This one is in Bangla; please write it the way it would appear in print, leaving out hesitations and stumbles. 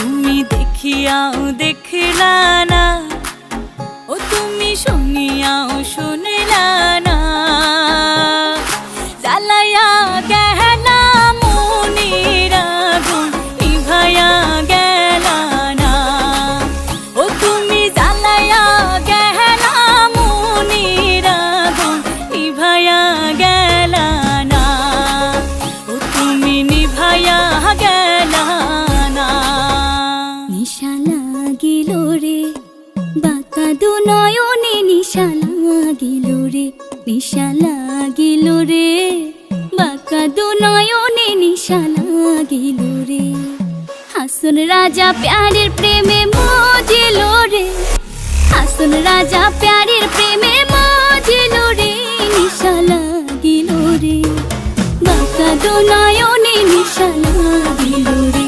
তুমি দেখিয়াও দেখলা না, ও তুমি শুনিয়াও শুনলা না। জ্বালাইয়া গেলা মনের আগুন নিভাইয়া গেলা না, ও তুমি জ্বালাইয়া গেলা মনের আগুন নিভাইয়া গেলা না, ও তুমি নিভাইয়া গেলা না। নিশা লাগিল রে বাঁকা দু নয়নে, নিশা লাগিল রে, নিশা লাগিল রে বাঁকা দু নয়নে, নিশা লাগিল রে। হাসন রাজা প্যারের প্রেমে মজিল রে, হাসন রাজা প্যারের প্রেমে মজিল রে, নিশা লাগিল রে বাঁকা দু নয়নে, নিশা লাগিল রে।